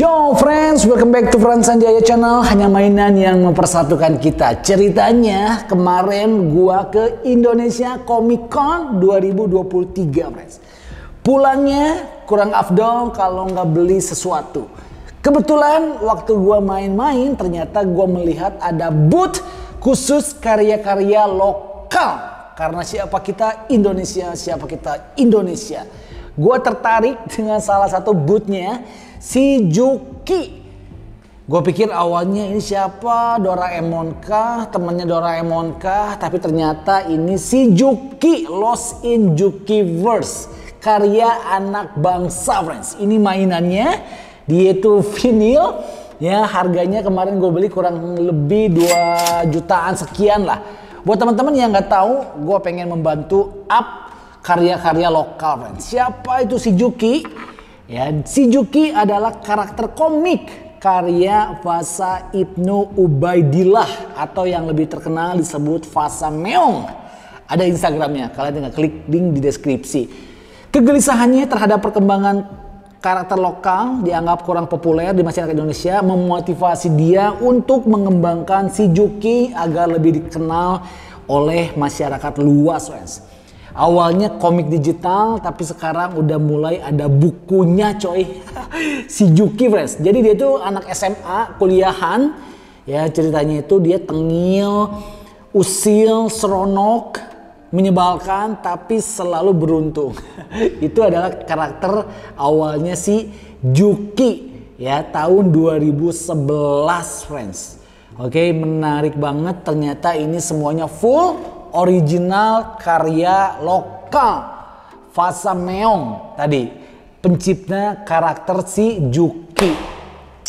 Yo friends, welcome back to Frans Sanjaya Channel. Hanya mainan yang mempersatukan kita. Ceritanya kemarin gua ke Indonesia Comic Con 2023 friends. Pulangnya kurang afdol kalau nggak beli sesuatu. Kebetulan waktu gua main-main ternyata gua melihat ada booth khusus karya-karya lokal. Karena siapa kita Indonesia, siapa kita Indonesia. Gua tertarik dengan salah satu boothnya, si Juki. Gue pikir awalnya ini siapa, Doraemon kah, temannya Doraemon kah, tapi ternyata ini si Juki, Lost in Jukiverse, karya anak bangsa friends. Ini mainannya, dia itu vinil, ya harganya kemarin gue beli kurang lebih 2 jutaan sekian lah. Buat teman-teman yang nggak tahu, gue pengen membantu up karya-karya lokal friends. Siapa itu si Juki? Ya, si Juki adalah karakter komik karya Fasa Ibnu Ubaidillah atau yang lebih terkenal disebut Fasa Meong. Ada Instagramnya, kalian tinggal klik link di deskripsi. Kegelisahannya terhadap perkembangan karakter lokal dianggap kurang populer di masyarakat Indonesia memotivasi dia untuk mengembangkan si Juki agar lebih dikenal oleh masyarakat luas friends. Awalnya komik digital, tapi sekarang udah mulai ada bukunya coy. Si Juki friends. Jadi dia tuh anak SMA, kuliahan. Ya ceritanya itu dia tengil, usil, seronok, menyebalkan, tapi selalu beruntung. Itu adalah karakter awalnya si Juki. Ya tahun 2011 friends. Oke, menarik banget. Ternyata ini semuanya full original karya lokal Fasa Meong tadi, pencipta karakter si Juki.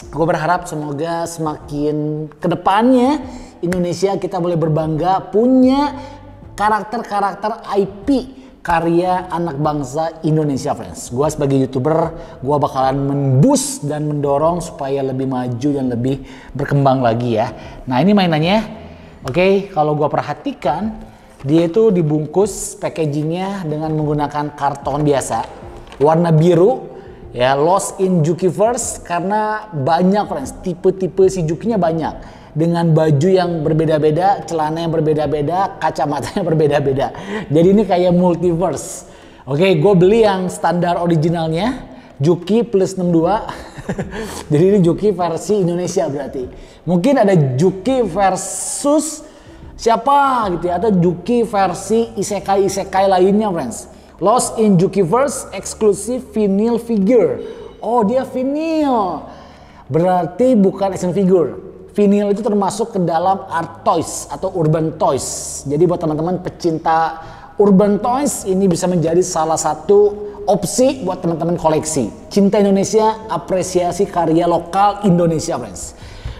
Gue berharap semoga semakin kedepannya Indonesia kita boleh berbangga punya karakter-karakter IP karya anak bangsa Indonesia friends. Gue sebagai YouTuber, gue bakalan memboost dan mendorong supaya lebih maju dan lebih berkembang lagi ya. Nah ini mainannya, oke, kalau gue perhatikan dia itu dibungkus packagingnya dengan menggunakan karton biasa warna biru ya, Lost in Jukiverse, karena banyak friends, tipe-tipe si Jukinya banyak dengan baju yang berbeda-beda, celana yang berbeda-beda, kacamatanya berbeda-beda. Jadi ini kayak multiverse. Oke, gue beli yang standar originalnya Juki plus 62. Jadi ini Juki versi Indonesia berarti. Mungkin ada Juki versus siapa gitu ya, atau Juki versi isekai lainnya friends. Lost in Jukiverse exclusive vinyl figure. Oh dia vinyl, berarti bukan action figure. Vinyl itu termasuk ke dalam art toys atau urban toys. Jadi buat teman-teman pecinta urban toys, ini bisa menjadi salah satu opsi buat teman-teman koleksi. Cinta Indonesia, apresiasi karya lokal Indonesia friends.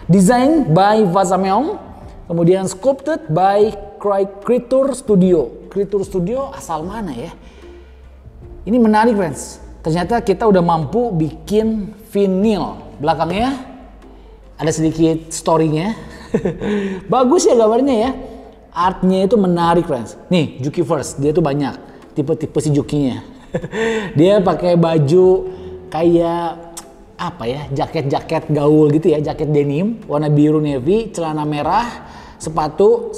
Design by Fasa Meong. Kemudian sculpted by Creature Studio. Creature Studio asal mana ya? Ini menarik friends. Ternyata kita udah mampu bikin vinyl. Belakangnya ada sedikit story-nya. Bagus ya gambarnya ya. Artnya itu menarik friends. Nih Jukiverse, dia tuh banyak tipe-tipe si Jukinya. Dia pakai baju kayak apa ya, jaket-jaket gaul gitu ya, jaket denim warna biru navy, celana merah, sepatu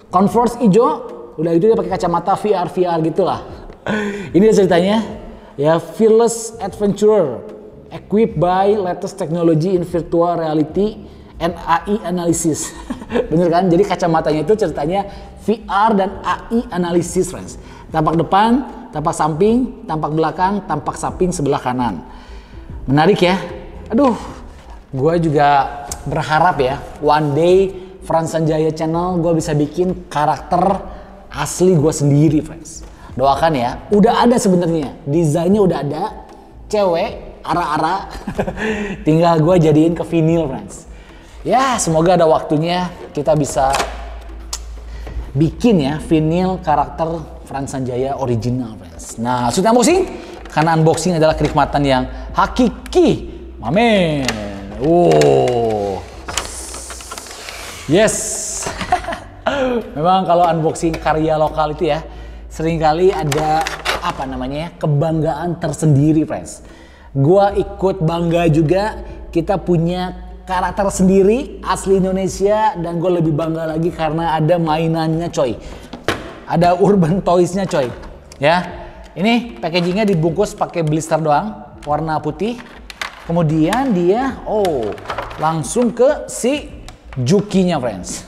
Converse hijau, udah itu dia pakai kacamata VR gitulah. Ini ceritanya ya, fearless adventurer equipped by latest technology in virtual reality and AI analysis. Bener kan? Jadi kacamatanya itu ceritanya VR dan AI analysis friends. Tampak depan, tampak samping, tampak belakang, tampak samping sebelah kanan. Menarik ya. Aduh, gue juga berharap ya one day Frans Sanjaya Channel gue bisa bikin karakter asli gue sendiri friends. Doakan ya. Udah ada sebenarnya, desainnya udah ada, cewek ara-ara. Tinggal gue jadiin ke vinyl friends. Ya semoga ada waktunya kita bisa bikin ya vinyl karakter Frans Sanjaya original friends. Nah sudah unboxing, karena unboxing adalah kenikmatan yang hakiki. Amin. Yes. Memang kalau unboxing karya lokal itu ya seringkali ada apa namanya ya, kebanggaan tersendiri friends. Gua ikut bangga juga kita punya karakter sendiri asli Indonesia, dan gue lebih bangga lagi karena ada mainannya coy. Ada Urban Toys-nya coy. Ya. Ini packagingnya dibungkus pakai blister doang, warna putih. Kemudian dia langsung ke si Jukinya friends.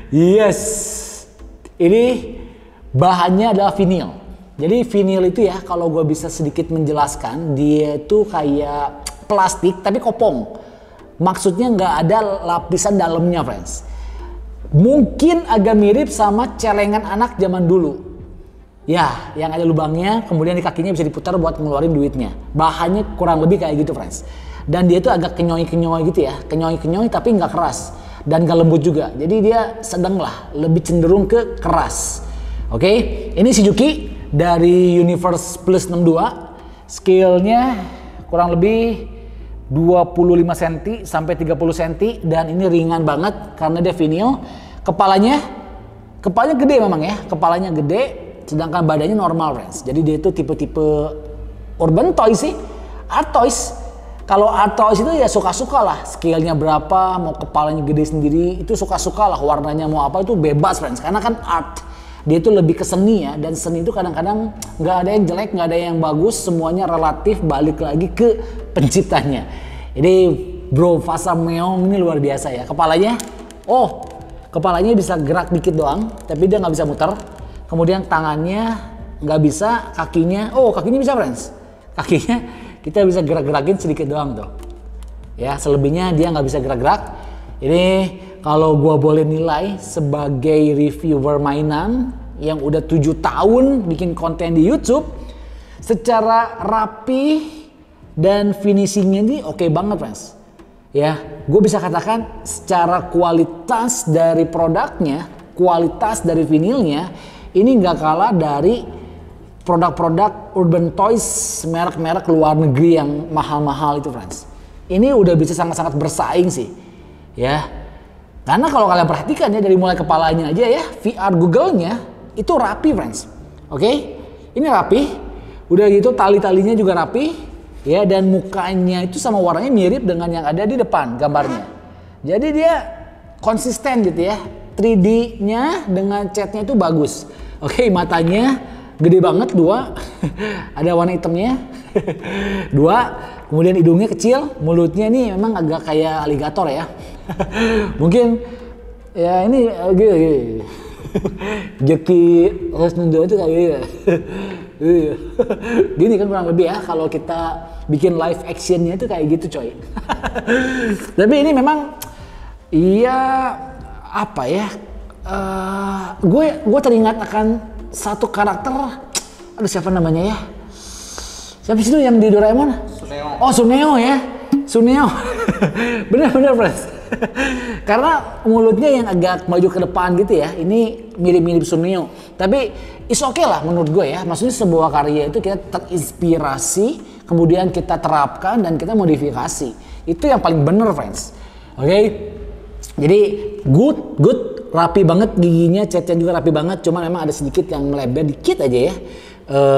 Yes. Ini bahannya adalah vinil. Jadi vinil itu ya, kalau gue bisa sedikit menjelaskan, dia itu kayak plastik tapi kopong. Maksudnya nggak ada lapisan dalamnya friends. Mungkin agak mirip sama celengan anak zaman dulu. Ya, yang ada lubangnya, kemudian di kakinya bisa diputar buat ngeluarin duitnya. Bahannya kurang lebih kayak gitu friends. Dan dia itu agak kenyoy-kenyoy gitu ya. Kenyoy-kenyoy tapi nggak keras. Dan nggak lembut juga. Jadi dia sedang lah, lebih cenderung ke keras. Oke, ini si Juki dari Universe Plus 62, scale-nya kurang lebih 25 cm sampai 30 cm, dan ini ringan banget karena dia vinil. Kepalanya gede memang ya, kepalanya gede, sedangkan badannya normal friends. Jadi dia itu tipe-tipe Urban Toys sih, Art Toys. Kalau Art Toys itu ya suka-suka lah, scale-nya berapa, mau kepalanya gede sendiri, itu suka-suka lah, warnanya mau apa itu bebas friends, karena kan art. Dia itu lebih ke seni ya, dan seni itu kadang-kadang nggak ada yang jelek, nggak ada yang bagus, semuanya relatif, balik lagi ke penciptanya. Ini Bro Fasa Meong ini luar biasa ya. Kepalanya, kepalanya bisa gerak dikit doang, tapi dia nggak bisa muter. Kemudian tangannya nggak bisa, kakinya bisa friends. Kakinya kita bisa gerak-gerakin sedikit doang tuh. Ya, selebihnya dia nggak bisa gerak-gerak. Ini kalau gua boleh nilai sebagai reviewer mainan yang udah 7 tahun bikin konten di YouTube, secara rapi dan finishingnya ini oke banget friends. Ya, gue bisa katakan secara kualitas dari produknya, kualitas dari vinilnya, ini nggak kalah dari produk-produk Urban Toys merek-merek luar negeri yang mahal-mahal itu friends. Ini udah bisa sangat-sangat bersaing sih. Ya, karena kalau kalian perhatikan ya, dari mulai kepalanya aja ya, VR Google-nya itu rapi friends. Oke, ini rapi, udah gitu tali-talinya juga rapi, ya, dan mukanya itu sama warnanya mirip dengan yang ada di depan gambarnya. Jadi dia konsisten gitu ya, 3D-nya dengan catnya itu bagus. Oke, matanya gede banget 2, ada warna hitamnya 2, kemudian hidungnya kecil, mulutnya ini memang agak kayak aligator ya. Mungkin ya ini Juki Resnundo itu kayak gitu. Gini kan kurang lebih ya, kalau kita bikin live actionnya itu kayak gitu coy. Tapi ini memang iya apa ya, gue teringat akan satu karakter, aduh siapa namanya ya, siapa sih itu yang di Doraemon? Suneo. Oh Suneo ya, Suneo. Bener-bener friends. Karena mulutnya yang agak maju ke depan gitu ya, ini mirip-mirip Suneo. Tapi is okay lah menurut gue ya, maksudnya sebuah karya itu kita terinspirasi, kemudian kita terapkan dan kita modifikasi. Itu yang paling bener friends. Oke, jadi good, rapi banget giginya, catnya juga rapi banget. Cuma memang ada sedikit yang melebar dikit aja ya.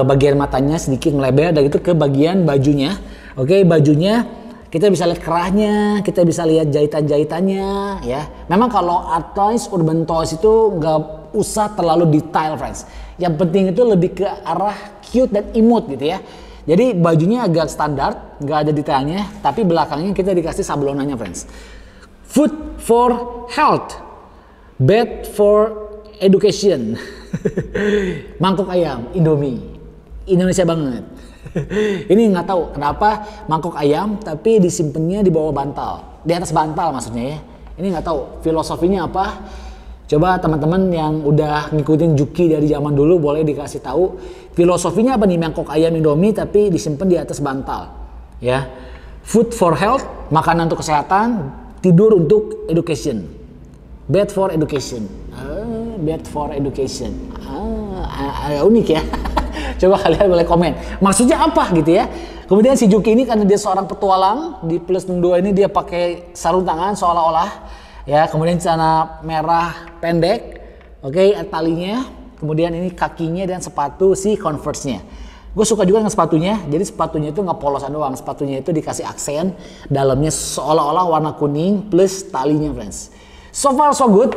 Bagian matanya sedikit melebar, dan itu ke bagian bajunya. Oke, bajunya kita bisa lihat kerahnya, kita bisa lihat jahitan-jahitannya ya. Memang kalau Art Toys, Urban Toys itu nggak usah terlalu detail friends. Yang penting itu lebih ke arah cute dan imut gitu ya. Jadi bajunya agak standar, nggak ada detailnya, tapi belakangnya kita dikasih sablonannya friends. Food for health, bed for education. Mangkok ayam, Indomie, Indonesia banget. Ini nggak tahu kenapa mangkok ayam tapi disimpannya di bawah bantal, di atas bantal maksudnya ya. Ini nggak tahu filosofinya apa. Coba teman-teman yang udah ngikutin Juki dari zaman dulu boleh dikasih tahu filosofinya apa nih mangkok ayam Indomie tapi disimpan di atas bantal. Ya, food for health, makanan untuk kesehatan, tidur untuk education, bed for education, bed for education. Unik ya. Coba kalian boleh komen maksudnya apa gitu ya. Kemudian si Juki ini karena dia seorang petualang, di Plus 62 ini dia pakai sarung tangan seolah-olah ya. Kemudian celana merah pendek, oke, talinya. Kemudian ini kakinya dan sepatu si Converse-nya. Gue suka juga dengan sepatunya. Jadi sepatunya itu nggak polosan doang. Sepatunya itu dikasih aksen. Dalamnya seolah-olah warna kuning plus talinya, friends. So far so good.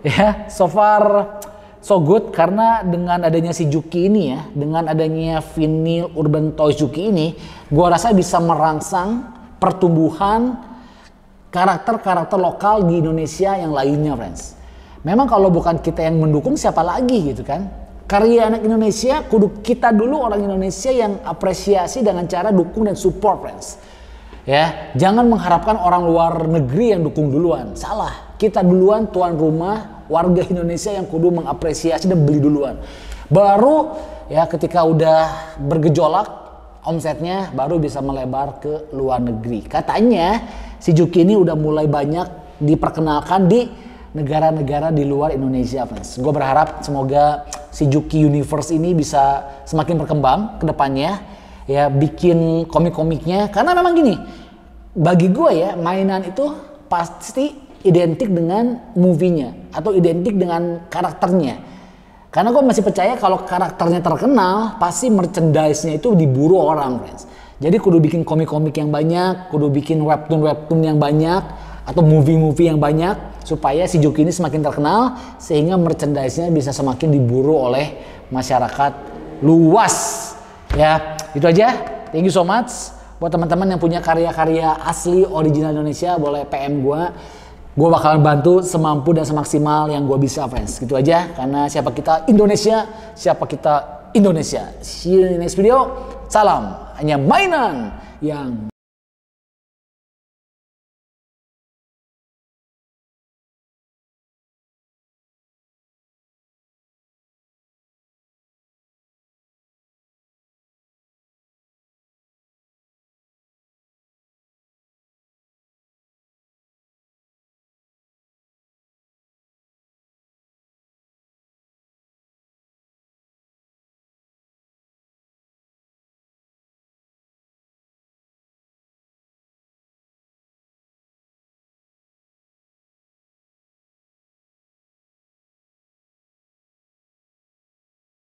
Ya, so far so good. Karena dengan adanya si Juki ini ya. Dengan adanya vinyl Urban Toys Juki ini. Gue rasa bisa merangsang pertumbuhan karakter-karakter lokal di Indonesia yang lainnya, friends. Memang kalau bukan kita yang mendukung, siapa lagi gitu kan. Karya anak Indonesia, kudu kita dulu orang Indonesia yang apresiasi dengan cara dukung dan support, friends. Ya, jangan mengharapkan orang luar negeri yang dukung duluan. Salah. Kita duluan tuan rumah, warga Indonesia yang kudu mengapresiasi dan beli duluan. Baru ya ketika udah bergejolak omsetnya baru bisa melebar ke luar negeri. Katanya si Juki ini udah mulai banyak diperkenalkan di negara-negara di luar Indonesia, friends. Gue berharap semoga si Juki Universe ini bisa semakin berkembang ke depannya, ya bikin komik-komiknya. Karena memang gini, bagi gue ya mainan itu pasti identik dengan movie-nya atau identik dengan karakternya. Karena gue masih percaya kalau karakternya terkenal, pasti merchandise-nya itu diburu orang, friends. Jadi kudu bikin komik-komik yang banyak, kudu bikin webtoon-webtoon yang banyak, atau movie-movie yang banyak, supaya si Juki ini semakin terkenal sehingga merchandise-nya bisa semakin diburu oleh masyarakat luas. Ya, itu aja. Thank you so much. Buat teman-teman yang punya karya-karya asli original Indonesia, boleh PM gue. Gue bakalan bantu semampu dan semaksimal yang gue bisa, friends. Gitu aja, karena siapa kita Indonesia, siapa kita Indonesia. See you in the next video. Salam, hanya mainan yang